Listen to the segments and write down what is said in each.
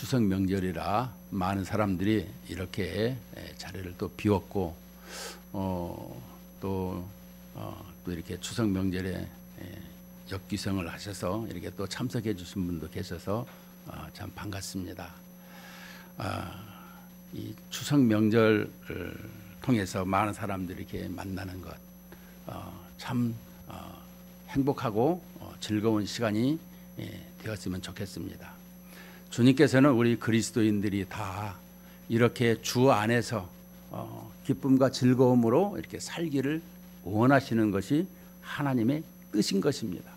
추석 명절이라 많은 사람들이 이렇게 자리를 또 비웠고 또 이렇게 추석 명절에 역기성을 하셔서 이렇게 또 참석해 주신 분도 계셔서 참 반갑습니다. 이 추석 명절을 통해서 많은 사람들이 이렇게 만나는 것 참 행복하고 즐거운 시간이 되었으면 좋겠습니다. 주님께서는 우리 그리스도인들이 다 이렇게 주 안에서 기쁨과 즐거움으로 이렇게 살기를 원하시는 것이 하나님의 뜻인 것입니다.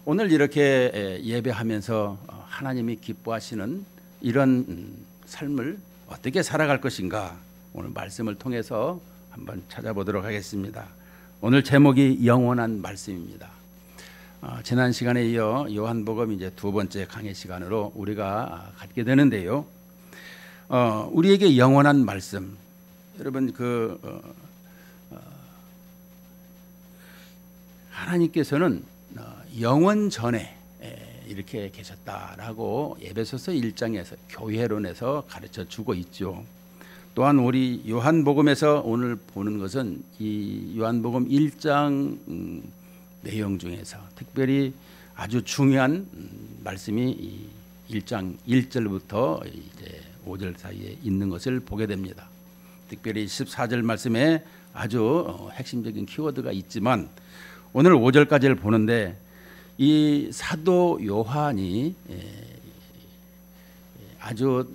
오늘 이렇게 예배하면서 하나님이 기뻐하시는 이런 삶을 어떻게 살아갈 것인가 오늘 말씀을 통해서 한번 찾아보도록 하겠습니다. 오늘 제목이 영원한 말씀입니다. 지난 시간에 이어 요한복음 이제 두 번째 강의 시간으로 우리가 갖게 되는데요. 우리에게 영원한 말씀, 여러분 하나님께서는 영원 전에 이렇게 계셨다라고 에베소서 1장에서 교회론에서 가르쳐 주고 있죠. 또한 우리 요한복음에서 오늘 보는 것은 이 요한복음 1장 내용 중에서 특별히 아주 중요한 말씀이 이 1장 1절부터 이제 5절 사이에 있는 것을 보게 됩니다. 특별히 14절 말씀에 아주 핵심적인 키워드가 있지만 오늘 5절까지를 보는데 이 사도 요한이 아주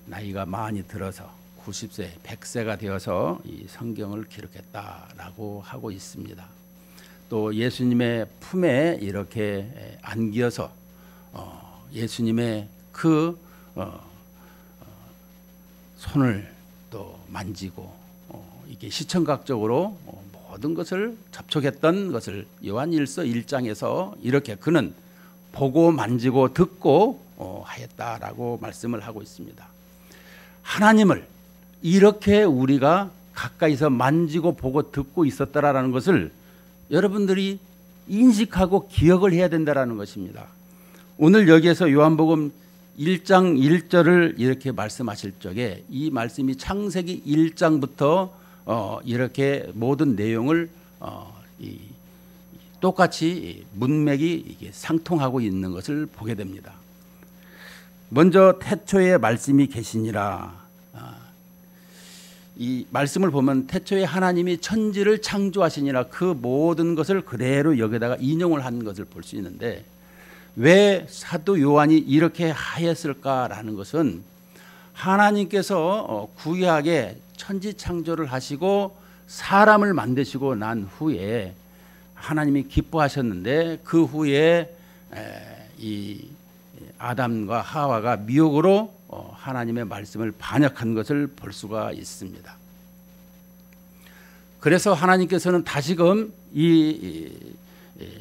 나이가 많이 들어서 90세, 100세가 되어서 이 성경을 기록했다라고 하고 있습니다. 또 예수님의 품에 이렇게 안겨서 예수님의 그 손을 또 만지고 이게 시청각적으로 모든 것을 접촉했던 것을 요한일서 1장에서 이렇게 그는 보고 만지고 듣고 하였다라고 말씀을 하고 있습니다. 하나님을 이렇게 우리가 가까이서 만지고 보고 듣고 있었다라는 것을 여러분들이 인식하고 기억을 해야 된다라는 것입니다. 오늘 여기에서 요한복음 1장 1절을 이렇게 말씀하실 적에 이 말씀이 창세기 1장부터 이렇게 모든 내용을 똑같이 문맥이 이게 상통하고 있는 것을 보게 됩니다. 먼저 태초에 말씀이 계시니라. 이 말씀을 보면 태초에 하나님이 천지를 창조하시니라 그 모든 것을 그대로 여기다가 인용을 한 것을 볼 수 있는데 왜 사도 요한이 이렇게 하였을까라는 것은 하나님께서 구약에 천지 창조를 하시고 사람을 만드시고 난 후에 하나님이 기뻐하셨는데 그 후에 이 아담과 하와가 미혹으로 하나님의 말씀을 반역한 것을 볼 수가 있습니다. 그래서 하나님께서는 다시금 이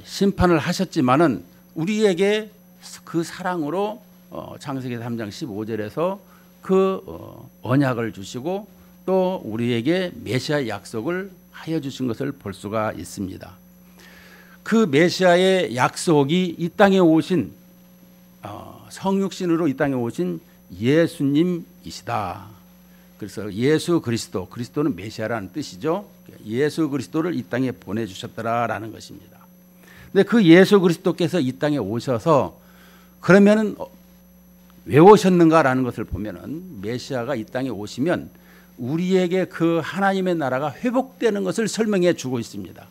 심판을 하셨지만은 우리에게 그 사랑으로 창세기 3장 15절에서 그 언약을 주시고 또 우리에게 메시아 약속을 하여 주신 것을 볼 수가 있습니다. 그 메시아의 약속이 이 땅에 오신 성육신으로 이 땅에 오신 예수님이시다. 그래서 예수 그리스도, 그리스도는 메시아라는 뜻이죠. 예수 그리스도를 이 땅에 보내주셨더라라는 것입니다. 근데 그 예수 그리스도께서 이 땅에 오셔서 그러면은 왜 오셨는가라는 것을 보면은 메시아가 이 땅에 오시면 우리에게 그 하나님의 나라가 회복되는 것을 설명해 주고 있습니다.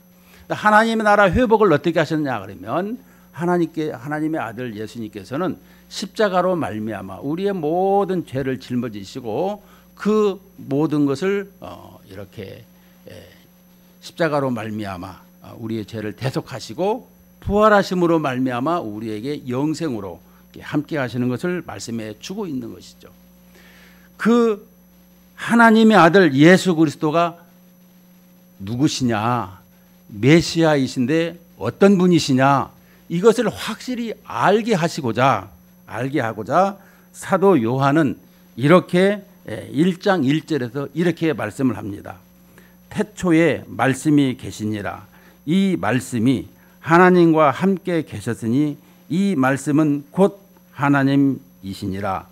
하나님의 나라 회복을 어떻게 하셨냐 그러면 하나님의 아들 예수님께서는 십자가로 말미암아 우리의 모든 죄를 짊어지시고 그 모든 것을 이렇게 십자가로 말미암아 우리의 죄를 대속하시고 부활하심으로 말미암아 우리에게 영생으로 함께 하시는 것을 말씀해 주고 있는 것이죠. 그 하나님의 아들 예수 그리스도가 누구시냐, 메시아이신데 어떤 분이시냐, 이것을 확실히 알게 하고자 사도 요한은 이렇게 1장 1절에서 이렇게 말씀을 합니다. 태초에 말씀이 계시니라. 이 말씀이 하나님과 함께 계셨으니 이 말씀은 곧 하나님 이시니라.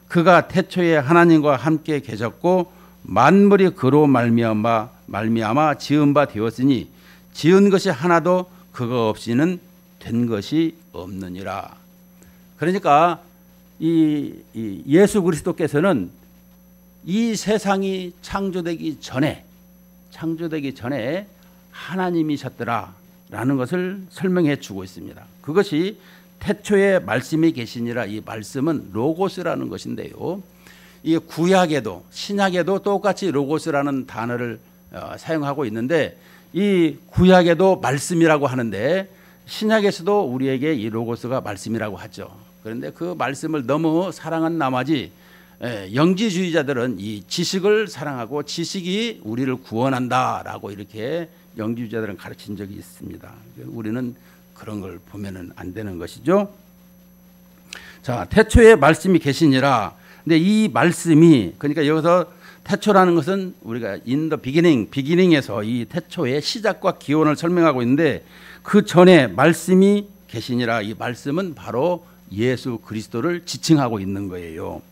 그가 태초에 하나님과 함께 계셨고 만물이 그로 말미암아 지은 바 되었으니 지은 것이 하나도 그가 없이는 된 것이 없느니라. 그러니까 이 예수 그리스도께서는 이 세상이 창조되기 전에 하나님이셨더라라는 것을 설명해 주고 있습니다. 그것이 태초에 말씀이 계시니라. 이 말씀은 로고스라는 것인데요. 이 구약에도 신약에도 똑같이 로고스라는 단어를 사용하고 있는데 이 구약에도 말씀이라고 하는데 신약에서도 우리에게 이 로고스가 말씀이라고 하죠. 그런데 그 말씀을 너무 사랑한 나머지 영지주의자들은 이 지식을 사랑하고 지식이 우리를 구원한다라고 이렇게 영지주의자들은 가르친 적이 있습니다. 우리는 그런 걸 보면은 안 되는 것이죠. 자, 태초에 말씀이 계시니라. 근데 이 말씀이 그러니까 여기서 태초라는 것은 우리가 in the beginning에서 이 태초의 시작과 기원을 설명하고 있는데 그 전에 말씀이 계시니라. 이 말씀은 바로 예수 그리스도를 지칭하고 있는 거예요.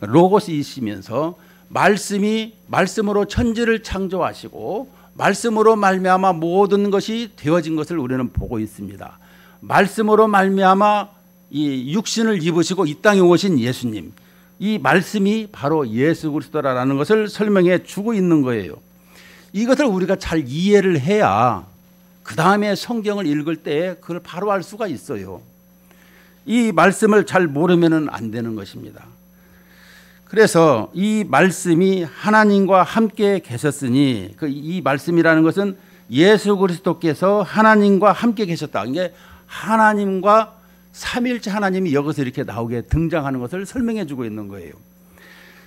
로고스이시면서 말씀으로 천지를 창조하시고 말씀으로 말미암아 모든 것이 되어진 것을 우리는 보고 있습니다. 말씀으로 말미암아 이 육신을 입으시고 이 땅에 오신 예수님, 이 말씀이 바로 예수 그리스도라는 것을 설명해 주고 있는 거예요. 이것을 우리가 잘 이해를 해야 그 다음에 성경을 읽을 때 그걸 바로 알 수가 있어요. 이 말씀을 잘 모르면 안 되는 것입니다. 그래서 이 말씀이 하나님과 함께 계셨으니 이 말씀이라는 것은 예수 그리스도께서 하나님과 함께 계셨다. 이게 하나님과 삼위일체 하나님이 여기서 이렇게 나오게 등장하는 것을 설명해 주고 있는 거예요.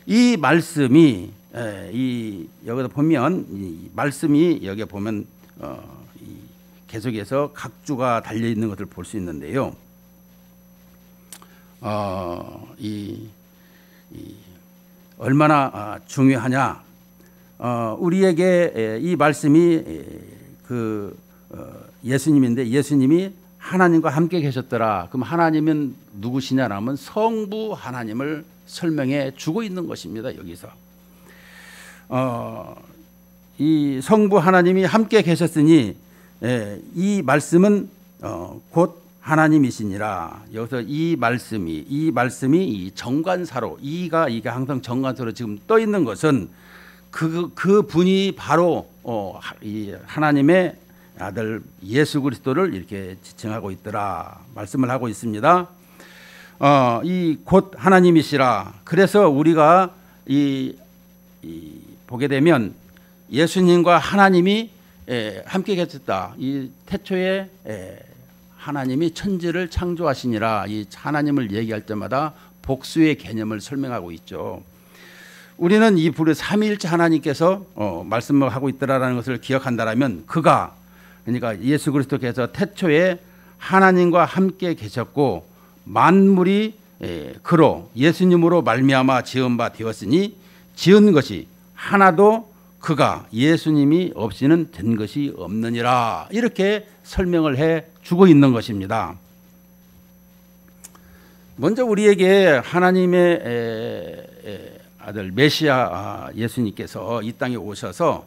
이 말씀이 여기서 보면 이 말씀이 여기 보면 계속해서 각주가 달려 있는 것을 볼 수 있는데요. 얼마나 중요하냐? 우리에게 이 말씀이 예수님인데 예수님이 하나님과 함께 계셨더라. 그럼 하나님은 누구시냐라면 성부 하나님을 설명해 주고 있는 것입니다. 여기서 이 성부 하나님이 함께 계셨으니 이 말씀은 곧 하나님이시니라. 여기서 이 말씀이 이 정관사로 이게 항상 정관사로 지금 떠 있는 것은 그 분이 바로 이 하나님의 아들 예수 그리스도를 이렇게 지칭하고 있더라 말씀을 하고 있습니다. 이 곧 하나님이시라. 그래서 우리가 보게 되면 예수님과 하나님이 함께 계셨다. 이 태초에 하나님이 천지를 창조하시니라. 이 하나님을 얘기할 때마다 복수의 개념을 설명하고 있죠. 우리는 이 불의 삼위일체 하나님께서 말씀을 하고 있더라라는 것을 기억한다라면 그가 그러니까 예수 그리스도께서 태초에 하나님과 함께 계셨고 만물이 그로 예수님으로 말미암아 지은 바 되었으니 지은 것이 하나도 그가 예수님이 없이는 된 것이 없느니라. 이렇게 설명을 해 주고 있는 것입니다. 먼저 우리에게 하나님의 아들 메시아 예수님께서 이 땅에 오셔서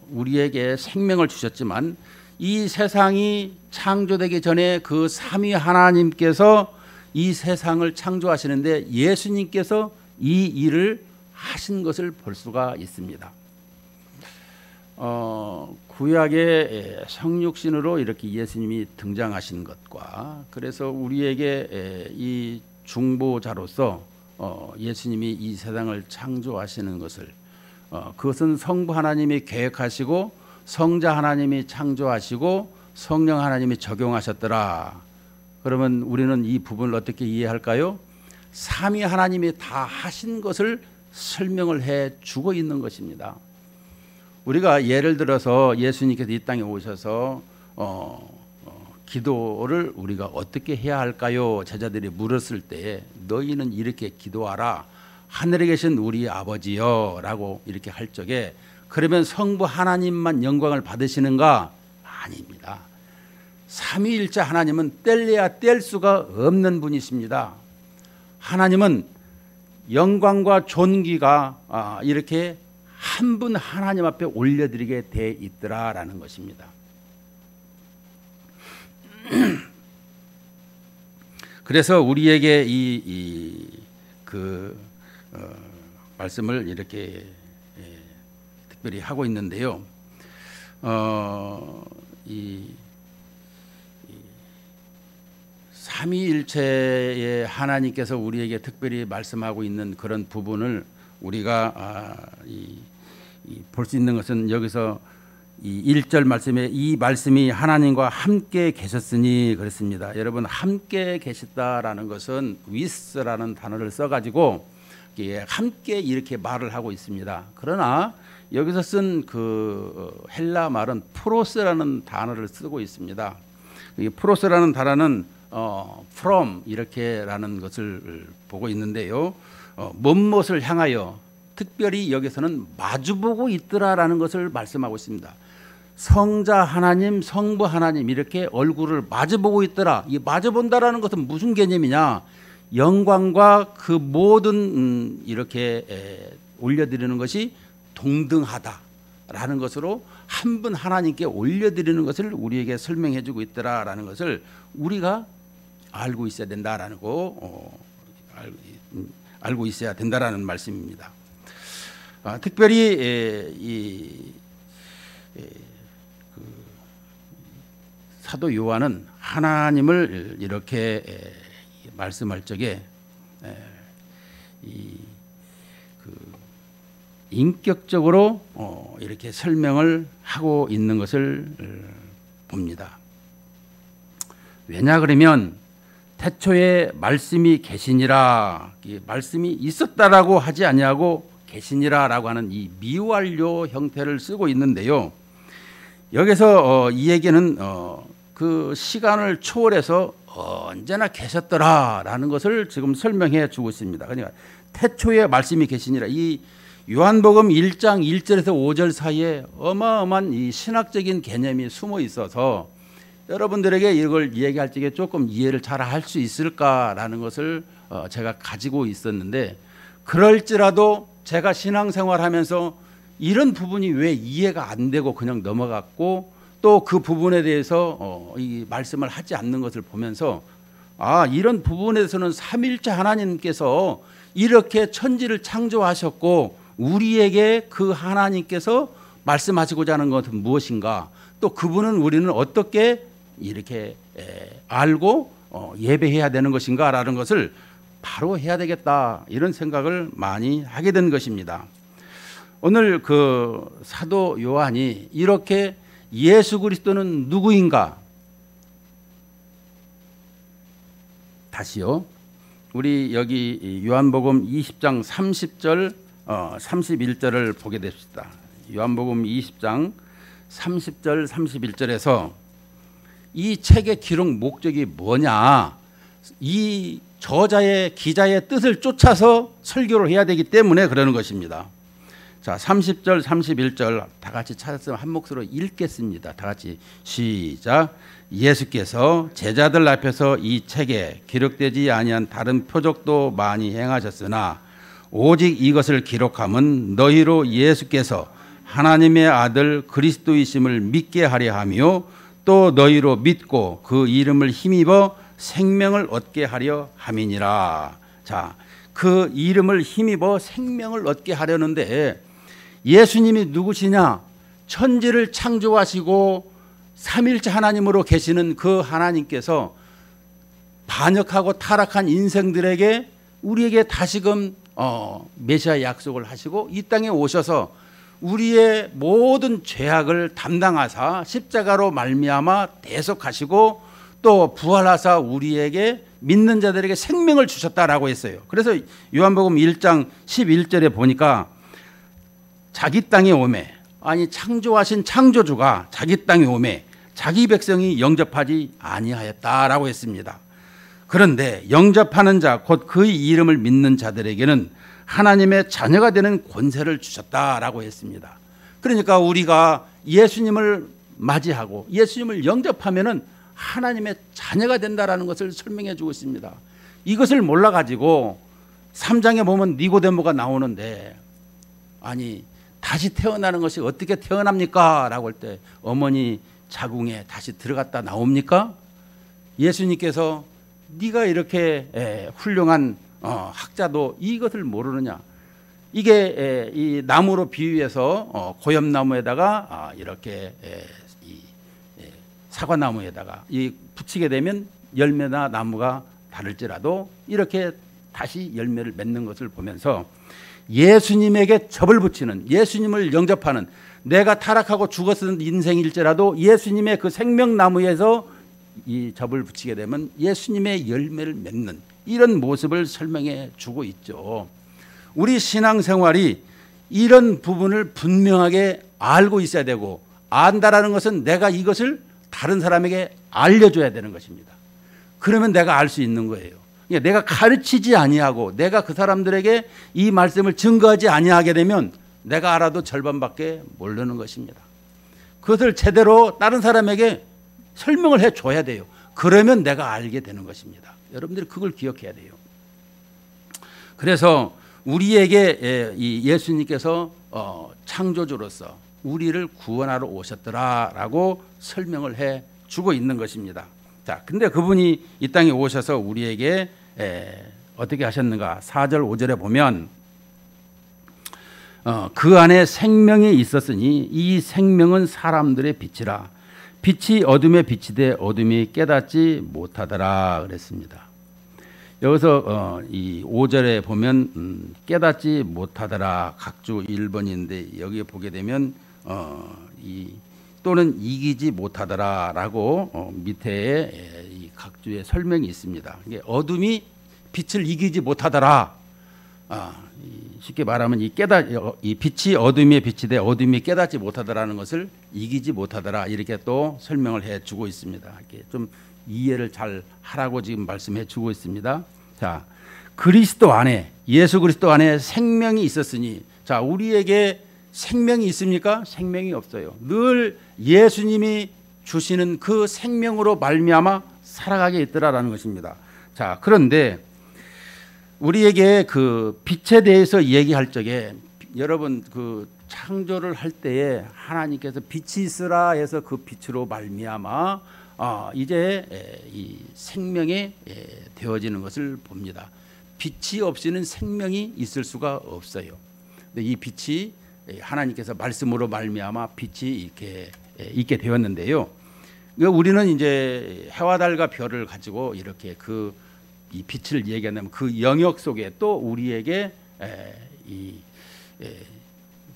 우리에게 생명을 주셨지만 이 세상이 창조되기 전에 그 삼위 하나님께서 이 세상을 창조하시는데 예수님께서 이 일을 하신 것을 볼 수가 있습니다. 구약의 성육신으로 이렇게 예수님이 등장하신 것과 그래서 우리에게 이 중보자로서 예수님이 이 세상을 창조하시는 것을 그것은 성부 하나님이 계획하시고 성자 하나님이 창조하시고 성령 하나님이 적용하셨더라. 그러면 우리는 이 부분을 어떻게 이해할까요? 삼위 하나님이 다 하신 것을 설명을 해 주고 있는 것입니다. 우리가 예를 들어서 예수님께서 이 땅에 오셔서 기도를 우리가 어떻게 해야 할까요? 제자들이 물었을 때 너희는 이렇게 기도하라. 하늘에 계신 우리 아버지여 라고 이렇게 할 적에 그러면 성부 하나님만 영광을 받으시는가? 아닙니다. 삼위일체 하나님은 뗄래야 뗄 수가 없는 분이십니다. 하나님은 영광과 존귀가 이렇게 한 분 하나님 앞에 올려드리게 돼 있더라라는 것입니다. 그래서 우리에게 말씀을 이렇게 특별히 하고 있는데요. 삼위일체의 하나님께서 우리에게 특별히 말씀하고 있는 그런 부분을 우리가 볼 수 있는 것은 여기서 이 1절 말씀에 이 말씀이 하나님과 함께 계셨으니 그랬습니다. 여러분, 함께 계셨다라는 것은 with라는 단어를 써가지고 함께 이렇게 말을 하고 있습니다. 그러나 여기서 쓴 그 헬라 말은 프로스라는 단어를 쓰고 있습니다. 이 프로스라는 단어는 from 이렇게라는 것을 보고 있는데요. 무엇을 향하여 특별히 여기서는 마주보고 있더라라는 것을 말씀하고 있습니다. 성자 하나님, 성부 하나님 이렇게 얼굴을 마주보고 있더라. 이 마주본다라는 것은 무슨 개념이냐? 영광과 그 모든 이렇게 올려드리는 것이 동등하다라는 것으로 한 분 하나님께 올려드리는 것을 우리에게 설명해주고 있더라라는 것을 우리가 알고 있어야 된다라는 거 알고 있어야 된다라는 말씀입니다. 특별히 사도 요한은 하나님을 이렇게 말씀할 적에 인격적으로 이렇게 설명을 하고 있는 것을 봅니다. 왜냐 그러면 태초에 말씀이 계시니라, 말씀이 있었다라고 하지 아니하고 계시니라라고 하는 이 미완료 형태를 쓰고 있는데요. 여기서 이 얘기는 그 시간을 초월해서 언제나 계셨더라라는 것을 지금 설명해 주고 있습니다. 그러니까 태초에 말씀이 계시니라, 이 요한복음 1장 1절에서 5절 사이에 어마어마한 이 신학적인 개념이 숨어 있어서 여러분들에게 이걸 얘기할 적에 조금 이해를 잘 할 수 있을까라는 것을 제가 가지고 있었는데, 그럴지라도 제가 신앙생활하면서 이런 부분이 왜 이해가 안 되고 그냥 넘어갔고 또 그 부분에 대해서 이 말씀을 하지 않는 것을 보면서 이런 부분에 대해서는 삼위일체 하나님께서 이렇게 천지를 창조하셨고 우리에게 그 하나님께서 말씀하시고자 하는 것은 무엇인가, 또 그분은 우리는 어떻게 이렇게 알고 예배해야 되는 것인가라는 것을 바로 해야 되겠다, 이런 생각을 많이 하게 된 것입니다. 오늘 그 사도 요한이 이렇게 예수 그리스도는 누구인가, 다시요, 우리 여기 요한복음 20장 30절 31절을 보게 됩시다. 요한복음 20장 30절 31절에서 이 책의 기록 목적이 뭐냐, 이 저자의 기자의 뜻을 쫓아서 설교를 해야 되기 때문에 그러는 것입니다. 자, 30절 31절 다 같이 찾았으면 한 목소리로 읽겠습니다. 다 같이 시작. 예수께서 제자들 앞에서 이 책에 기록되지 아니한 다른 표적도 많이 행하셨으나 오직 이것을 기록함은 너희로 예수께서 하나님의 아들 그리스도이심을 믿게 하려 하며 또 너희로 믿고 그 이름을 힘입어 생명을 얻게 하려 함이니라. 자, 그 이름을 힘입어 생명을 얻게 하려는데 예수님이 누구시냐? 천지를 창조하시고 삼일째 하나님으로 계시는 그 하나님께서 반역하고 타락한 인생들에게 우리에게 다시금 메시아 약속을 하시고 이 땅에 오셔서 우리의 모든 죄악을 담당하사 십자가로 말미암아 대속하시고 또 부활하사 우리에게 믿는 자들에게 생명을 주셨다라고 했어요. 그래서 요한복음 1장 11절에 보니까 자기 땅에 오매, 아니 창조하신 창조주가 자기 땅에 오매 자기 백성이 영접하지 아니하였다라고 했습니다. 그런데 영접하는 자 곧 그의 이름을 믿는 자들에게는 하나님의 자녀가 되는 권세를 주셨다라고 했습니다. 그러니까 우리가 예수님을 맞이하고 예수님을 영접하면은 하나님의 자녀가 된다라는 것을 설명해 주고 있습니다. 이것을 몰라가지고 3장에 보면 니고데모가 나오는데, 아니 다시 태어나는 것이 어떻게 태어납니까? 라고 할 때 어머니 자궁에 다시 들어갔다 나옵니까? 예수님께서 네가 이렇게 훌륭한 학자도 이것을 모르느냐? 이게 이 나무로 비유해서 고엽나무에다가 이렇게 이 사과나무에다가 이 붙이게 되면 열매나 나무가 다를지라도 이렇게 다시 열매를 맺는 것을 보면서 예수님에게 접을 붙이는, 예수님을 영접하는, 내가 타락하고 죽었던 인생일지라도 예수님의 그 생명나무에서 이 접을 붙이게 되면 예수님의 열매를 맺는 이런 모습을 설명해 주고 있죠. 우리 신앙생활이 이런 부분을 분명하게 알고 있어야 되고, 안다라는 것은 내가 이것을 다른 사람에게 알려줘야 되는 것입니다. 그러면 내가 알 수 있는 거예요. 내가 가르치지 아니하고 내가 그 사람들에게 이 말씀을 증거하지 아니하게 되면 내가 알아도 절반밖에 모르는 것입니다. 그것을 제대로 다른 사람에게 설명을 해줘야 돼요. 그러면 내가 알게 되는 것입니다. 여러분들이 그걸 기억해야 돼요. 그래서 우리에게 이 예수님께서 창조주로서 우리를 구원하러 오셨더라라고 설명을 해주고 있는 것입니다. 자, 근데 그분이 이 땅에 오셔서 우리에게 어떻게 하셨는가? 4절 5절에 보면 그 안에 생명이 있었으니 이 생명은 사람들의 빛이라. 빛이 어둠에 비치되 어둠이 깨닫지 못하더라 그랬습니다. 여기서 이 5절에 보면 깨닫지 못하더라 각주 1번인데 여기에 보게 되면 또는 이기지 못하더라라고 밑에 이 각주의 설명이 있습니다. 이게 어둠이 빛을 이기지 못하더라. 쉽게 말하면 이 빛이 어둠에 비치되 어둠이 깨닫지 못하더라는 것을 이기지 못하더라 이렇게 또 설명을 해주고 있습니다. 이렇게 좀 이해를 잘 하라고 지금 말씀해주고 있습니다. 자, 그리스도 안에, 예수 그리스도 안에 생명이 있었으니, 자, 우리에게 생명이 있습니까? 생명이 없어요. 늘 예수님이 주시는 그 생명으로 말미암아 살아가게 있더라라는 것입니다. 자, 그런데 우리에게 그 빛에 대해서 얘기할 적에 여러분 그 창조를 할 때에 하나님께서 빛이 있으라 해서 그 빛으로 말미암아 이제 이 생명이 되어지는 것을 봅니다. 빛이 없이는 생명이 있을 수가 없어요. 근데 이 빛이 하나님께서 말씀으로 말미암아 빛이 이렇게 있게 되었는데요. 우리는 이제 해와 달과 별을 가지고 이렇게 이 빛을 얘기한다면 그 영역 속에 또 우리에게 이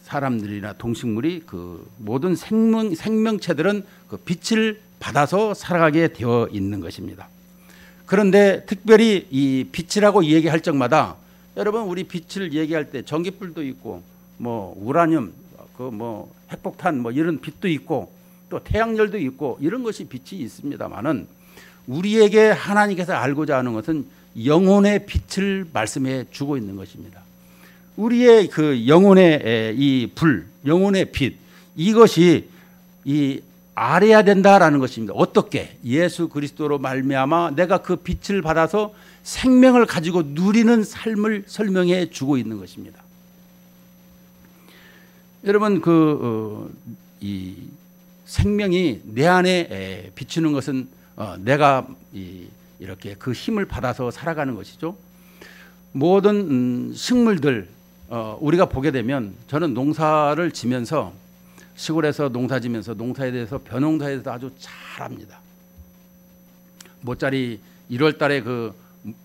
사람들이나 동식물이 그 모든 생명체들은 그 빛을 받아서 살아가게 되어 있는 것입니다. 그런데 특별히 이 빛이라고 얘기할 적마다 여러분 우리 빛을 얘기할 때 전기불도 있고 뭐 우라늄 그 뭐 핵폭탄 뭐 이런 빛도 있고 또 태양열도 있고 이런 것이 빛이 있습니다만은 우리에게 하나님께서 알고자 하는 것은 영혼의 빛을 말씀해 주고 있는 것입니다. 우리의 그 영혼의 이 불, 영혼의 빛, 이것이 이 알아야 된다라는 것입니다. 어떻게? 예수 그리스도로 말미암아 내가 그 빛을 받아서 생명을 가지고 누리는 삶을 설명해 주고 있는 것입니다. 여러분 이 생명이 내 안에 비추는 것은 내가 이렇게 그 힘을 받아서 살아가는 것이죠. 모든 식물들 우리가 보게 되면 저는 농사를 지면서 시골에서 농사 지면서 농사에 대해서 벼농사에 대해서 아주 잘합니다. 모짜리 1월 달에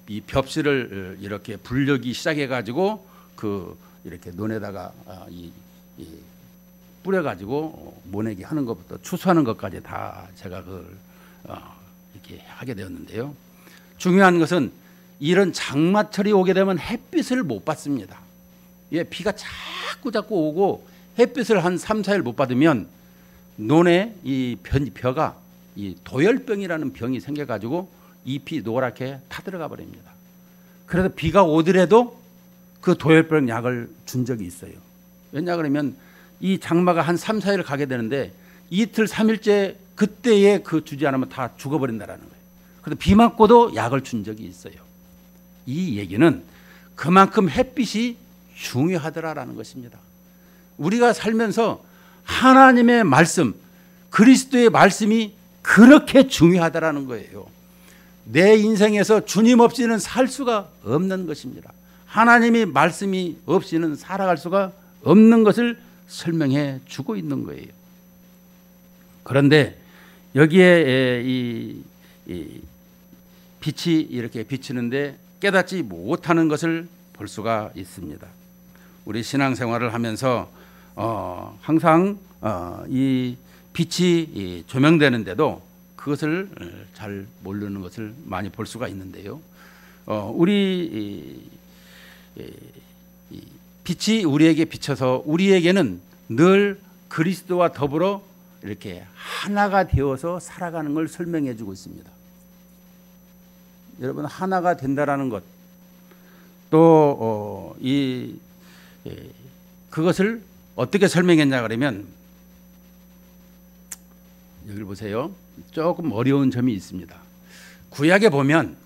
이 벽실을 이렇게 불려기 시작해 가지고 이렇게 논에다가 뿌려 가지고 모내기 하는 것부터 추수하는 것까지 다 제가 그걸 이렇게 하게 되었는데요. 중요한 것은 이런 장마철이 오게 되면 햇빛을 못 받습니다. 비가 자꾸 오고 햇빛을 한 3, 4일 못 받으면 논에 이 벼가 이 도열병이라는 병이 생겨가지고 잎이 노랗게 타들어가 버립니다. 그래서 비가 오더라도 그 도열병 약을 준 적이 있어요. 왜냐 그러면 이 장마가 한 3, 4일 가게 되는데 이틀, 3일째 그때에 주지 않으면 다 죽어버린다라는 거예요. 그래서 비 맞고도 약을 준 적이 있어요. 이 얘기는 그만큼 햇빛이 중요하더라라는 것입니다. 우리가 살면서 하나님의 말씀, 그리스도의 말씀이 그렇게 중요하다라는 거예요. 내 인생에서 주님 없이는 살 수가 없는 것입니다. 하나님의 말씀이 없이는 살아갈 수가 없는 것을 설명해 주고 있는 거예요. 그런데 여기에 이 빛이 이렇게 비치는데 깨닫지 못하는 것을 볼 수가 있습니다. 우리 신앙생활을 하면서 항상 이 빛이 조명되는데도 그것을 잘 모르는 것을 많이 볼 수가 있는데요. 우리 빛이 우리에게 비쳐서 우리에게는 늘 그리스도와 더불어 이렇게 하나가 되어서 살아가는 걸 설명해 주고 있습니다. 여러분, 하나가 된다라는 것, 또 그것을 어떻게 설명했냐 그러면, 여기를 보세요. 조금 어려운 점이 있습니다. 구약에 보면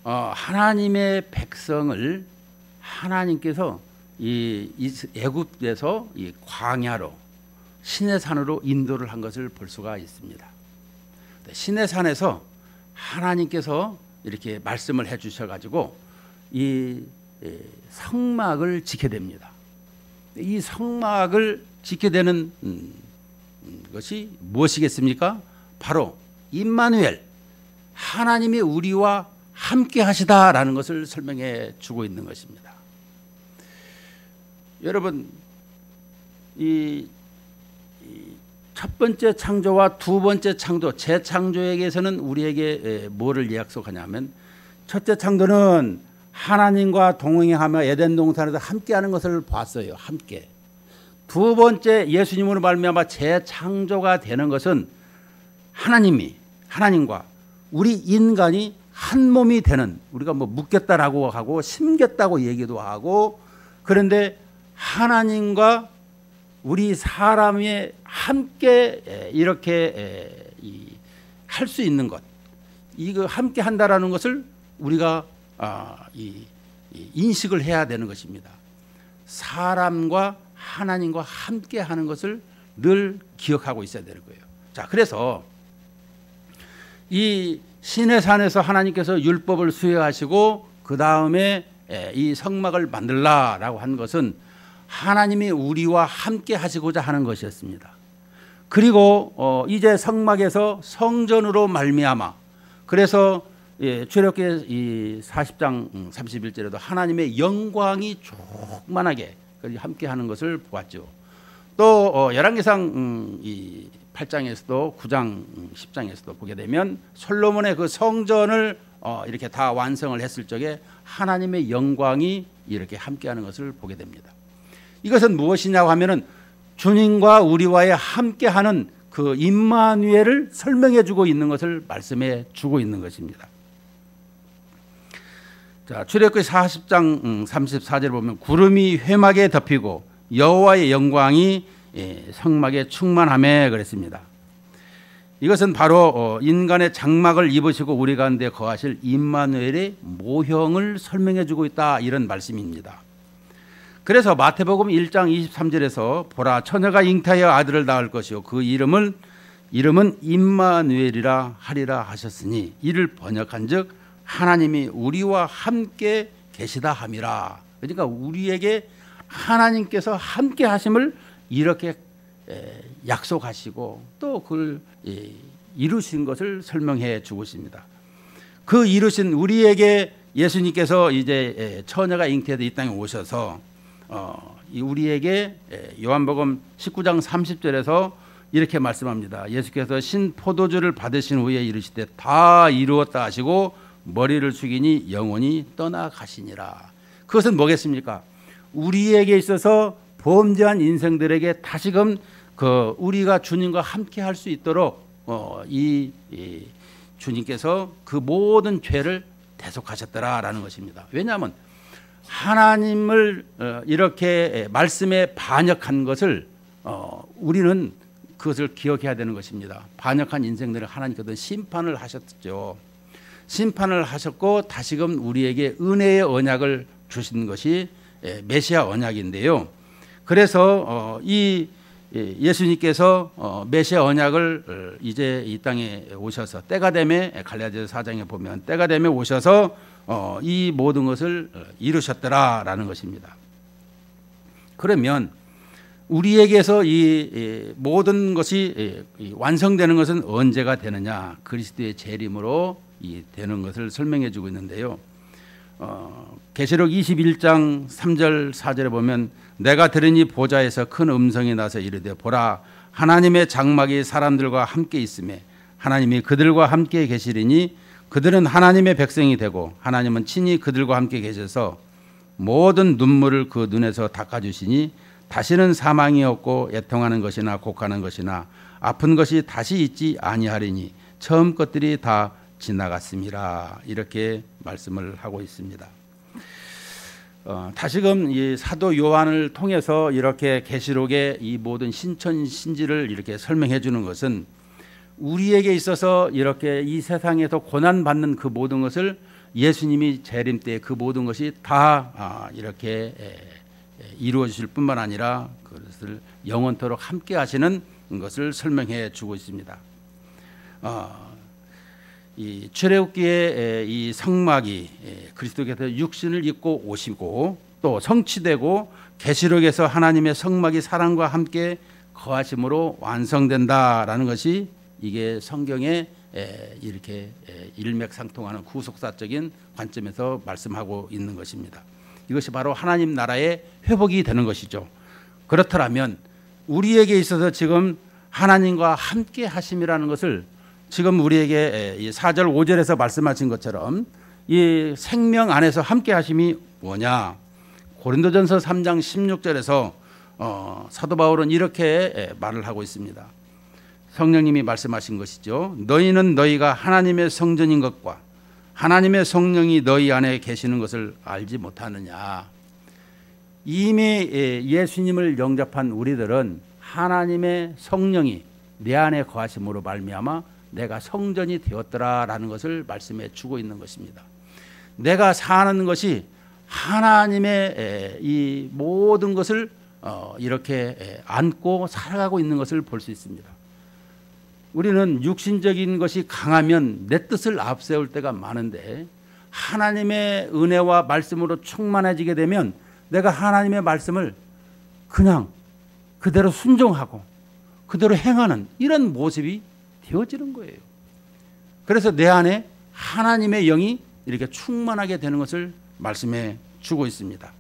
하나님의 백성을 하나님께서 이 애굽에서 이 광야로 시내산으로 인도를 한 것을 볼 수가 있습니다. 시내산에서 하나님께서 이렇게 말씀을 해주셔가지고 이 성막을 지게 됩니다. 이 성막을 지게 되는 것이 무엇이겠습니까? 바로 임마누엘, 하나님이 우리와 함께 하시다라는 것을 설명해 주고 있는 것입니다. 여러분, 이 첫 번째 창조와 두 번째 창조, 재창조에게서는 우리에게 뭐를 약속하냐면, 첫째 창조는 하나님과 동행하며 에덴 동산에서 함께하는 것을 봤어요. 함께. 두 번째 예수님으로 말미암아 재창조가 되는 것은 하나님과 우리 인간이 한 몸이 되는, 우리가 뭐 묶였다라고 하고 심겼다고 얘기도 하고, 그런데 하나님과 우리 사람이 함께 이렇게 할 수 있는 것, 이거 함께 한다라는 것을 우리가 인식을 해야 되는 것입니다. 사람과 하나님과 함께 하는 것을 늘 기억하고 있어야 되는 거예요. 자, 그래서 이 시내산에서 하나님께서 율법을 수여하시고 그 다음에 이 성막을 만들라라고 한 것은 하나님이 우리와 함께 하시고자 하는 것이었습니다. 그리고 이제 성막에서 성전으로 말미암아, 그래서 출애굽기 40장 31절에도 하나님의 영광이 충만하게 함께하는 것을 보았죠. 또 열왕기상 8장에서도 9장 10장에서도 보게 되면 솔로몬의 그 성전을 이렇게 다 완성을 했을 적에 하나님의 영광이 이렇게 함께하는 것을 보게 됩니다. 이것은 무엇이냐고 하면은 주님과 우리와의 함께하는 그 임마누엘을 설명해 주고 있는 것을 말씀해 주고 있는 것입니다. 자, 출애굽기 40장 34절을 보면 구름이 회막에 덮이고 여호와의 영광이 성막에 충만하매 그랬습니다. 이것은 바로 인간의 장막을 입으시고 우리 가운데 거하실 임마누엘의 모형을 설명해 주고 있다, 이런 말씀입니다. 그래서 마태복음 1장 23절에서 보라, 처녀가 잉태하여 아들을 낳을 것이요 그 이름은 임마누엘이라 하리라 하셨으니, 이를 번역한즉 하나님이 우리와 함께 계시다 함이라. 그러니까 우리에게 하나님께서 함께 하심을 이렇게 약속하시고 또 그걸 이루신 것을 설명해 주고 있습니다. 그 이루신 우리에게 예수님께서 이제 처녀가 잉태해서 이 땅에 오셔서 우리에게 요한복음 19장 30절에서 이렇게 말씀합니다. 예수께서 신 포도주를 받으신 후에 이르시되 다 이루었다 하시고 머리를 숙이니 영원히 떠나가시니라. 그것은 뭐겠습니까? 우리에게 있어서 범죄한 인생들에게 다시금 우리가 주님과 함께 할 수 있도록 이 주님께서 그 모든 죄를 대속하셨더라라는 것입니다. 왜냐하면 하나님을 이렇게 말씀에 반역한 것을 우리는 그것을 기억해야 되는 것입니다. 반역한 인생들을 하나님께서 심판을 하셨죠. 심판을 하셨고 다시금 우리에게 은혜의 언약을 주신 것이 메시아 언약인데요. 그래서 이 예수님께서 메시아 언약을 이제 이 땅에 오셔서 때가 되매 갈라디아서 4장에 보면 때가 되매 오셔서 이 모든 것을 이루셨더라라는 것입니다. 그러면 우리에게서 이 모든 것이 완성되는 것은 언제가 되느냐? 그리스도의 재림으로 되는 것을 설명해 주고 있는데요. 계시록 21장 3절 4절에 보면 내가 들으니 보좌에서 큰 음성이 나서 이르되 보라 하나님의 장막이 사람들과 함께 있으매 하나님이 그들과 함께 계시리니 그들은 하나님의 백성이 되고 하나님은 친히 그들과 함께 계셔서 모든 눈물을 그 눈에서 닦아주시니 다시는 사망이 없고 애통하는 것이나 곡하는 것이나 아픈 것이 다시 있지 아니하리니 처음 것들이 다 지나갔습니다. 이렇게 말씀을 하고 있습니다. 다시금 이 사도 요한을 통해서 이렇게 계시록의 이 모든 신천 신지를 이렇게 설명해 주는 것은 우리에게 있어서 이렇게 이 세상에서 고난 받는 그 모든 것을 예수님이 재림 때 그 모든 것이 다 이렇게 이루어 주실 뿐만 아니라 그것을 영원토록 함께 하시는 것을 설명해 주고 있습니다. 이 출애굽기의 이 성막이 그리스도께서 육신을 입고 오시고 또 성취되고 계시록에서 하나님의 성막이 사람과 함께 거하심으로 완성된다라는 것이 이게 성경에 이렇게 일맥상통하는 구속사적인 관점에서 말씀하고 있는 것입니다. 이것이 바로 하나님 나라의 회복이 되는 것이죠. 그렇더라면 우리에게 있어서 지금 하나님과 함께 하심이라는 것을 지금 우리에게 4절 5절에서 말씀하신 것처럼 이 생명 안에서 함께 하심이 뭐냐? 고린도전서 3장 16절에서 사도 바울은 이렇게 말을 하고 있습니다. 성령님이 말씀하신 것이죠. 너희는 너희가 하나님의 성전인 것과 하나님의 성령이 너희 안에 계시는 것을 알지 못하느냐. 이미 예수님을 영접한 우리들은 하나님의 성령이 내 안에 거하심으로 말미암아 내가 성전이 되었더라라는 것을 말씀해 주고 있는 것입니다. 내가 사는 것이 하나님의 이 모든 것을 이렇게 안고 살아가고 있는 것을 볼 수 있습니다. 우리는 육신적인 것이 강하면 내 뜻을 앞세울 때가 많은데 하나님의 은혜와 말씀으로 충만해지게 되면 내가 하나님의 말씀을 그냥 그대로 순종하고 그대로 행하는 이런 모습이 되어지는 거예요. 그래서 내 안에 하나님의 영이 이렇게 충만하게 되는 것을 말씀해 주고 있습니다.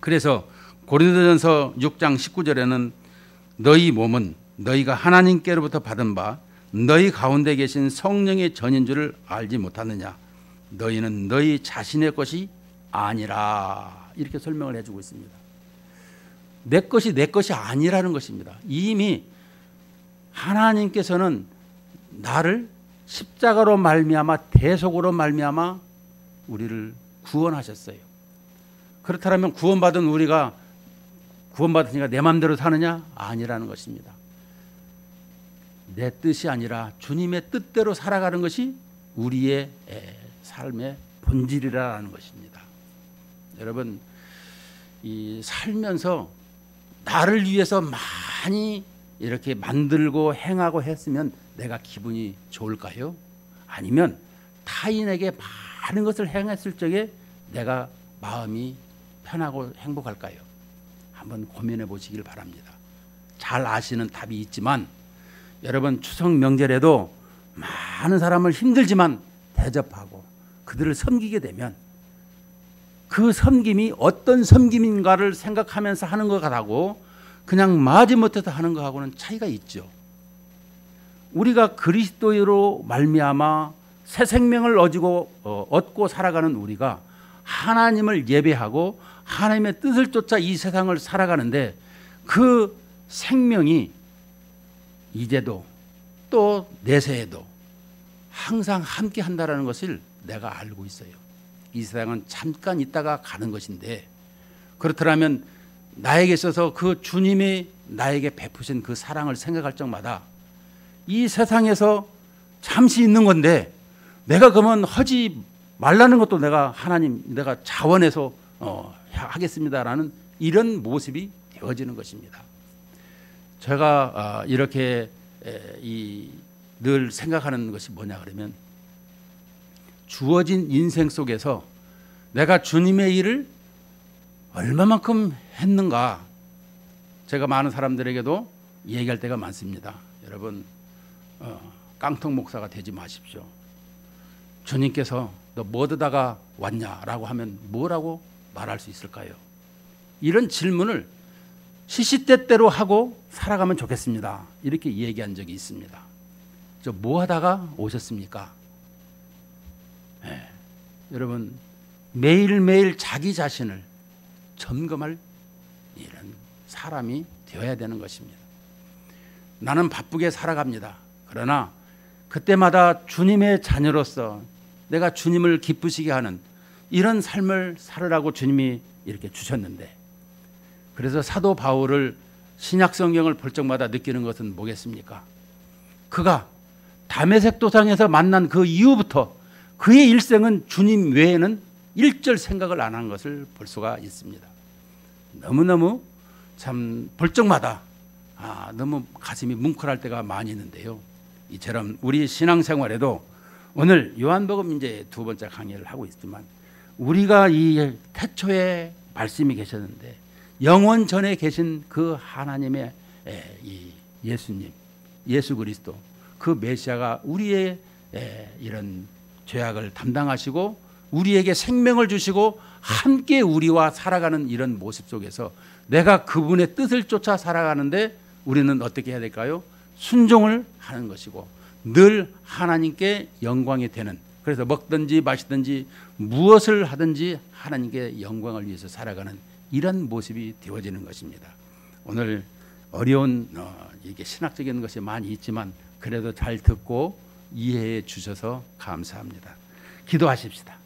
그래서 고린도전서 6장 19절에는 너희 몸은 너희가 하나님께로부터 받은 바 너희 가운데 계신 성령의 전인 줄을 알지 못하느냐. 너희는 너희 자신의 것이 아니라 이렇게 설명을 해주고 있습니다. 내 것이 아니라는 것입니다. 이미 하나님께서는 나를 십자가로 말미암아 대속으로 말미암아 우리를 구원하셨어요. 그렇다면 구원받은 우리가 구원받으니까 내 마음대로 사느냐? 아니라는 것입니다. 내 뜻이 아니라 주님의 뜻대로 살아가는 것이 우리의 삶의 본질이라는 것입니다. 여러분, 이 살면서 나를 위해서 많이 이렇게 만들고 행하고 했으면 내가 기분이 좋을까요? 아니면 타인에게 많은 것을 행했을 적에 내가 마음이 편하고 행복할까요? 한번 고민해 보시길 바랍니다. 잘 아시는 답이 있지만 여러분, 추석 명절에도 많은 사람을 힘들지만 대접하고 그들을 섬기게 되면 그 섬김이 어떤 섬김인가를 생각하면서 하는 것 같고 그냥 마지못해서 하는 것하고는 차이가 있죠. 우리가 그리스도로 말미암아 새 생명을 얻고 살아가는 우리가 하나님을 예배하고 하나님의 뜻을 쫓아 이 세상을 살아가는데 그 생명이 이제도 또 내세에도 항상 함께 한다는 것을 내가 알고 있어요. 이 세상은 잠깐 있다가 가는 것인데 그렇더라면 나에게 있어서 그 주님이 나에게 베푸신 그 사랑을 생각할 적마다 이 세상에서 잠시 있는 건데 내가 그러면 하지 말라는 것도 내가 하나님 내가 자원해서 하겠습니다라는 이런 모습이 되어지는 것입니다. 제가 이렇게 늘 생각하는 것이 뭐냐 그러면 주어진 인생 속에서 내가 주님의 일을 얼마만큼 했는가 제가 많은 사람들에게도 얘기할 때가 많습니다. 여러분 깡통 목사가 되지 마십시오. 주님께서 너 뭐 듣다가 왔냐라고 하면 뭐라고 말할 수 있을까요? 이런 질문을 시시때때로 하고 살아가면 좋겠습니다. 이렇게 얘기한 적이 있습니다. 저 뭐 하다가 오셨습니까? 네. 여러분 매일매일 자기 자신을 점검할 이런 사람이 되어야 되는 것입니다. 나는 바쁘게 살아갑니다. 그러나 그때마다 주님의 자녀로서 내가 주님을 기쁘시게 하는 이런 삶을 살으라고 주님이 이렇게 주셨는데, 그래서 사도 바울을 신약 성경을 볼 적마다 느끼는 것은 뭐겠습니까? 그가 다메섹 도상에서 만난 그 이후부터 그의 일생은 주님 외에는 일절 생각을 안 한 것을 볼 수가 있습니다. 너무너무 참 볼 적마다 너무 가슴이 뭉클할 때가 많이 있는데요. 이처럼 우리 신앙생활에도 오늘 요한복음 이제 두 번째 강의를 하고 있지만 우리가 이 태초에 말씀이 계셨는데 영원 전에 계신 그 하나님의 이 예수님, 예수 그리스도 그 메시아가 우리의 이런 죄악을 담당하시고 우리에게 생명을 주시고 함께 우리와 살아가는 이런 모습 속에서 내가 그분의 뜻을 쫓아 살아가는데 우리는 어떻게 해야 될까요? 순종을 하는 것이고 늘 하나님께 영광이 되는, 그래서 먹든지 마시든지 무엇을 하든지 하나님께 영광을 위해서 살아가는 이런 모습이 되어지는 것입니다. 오늘 어려운 이게 신학적인 것이 많이 있지만 그래도 잘 듣고 이해해 주셔서 감사합니다. 기도하십시다.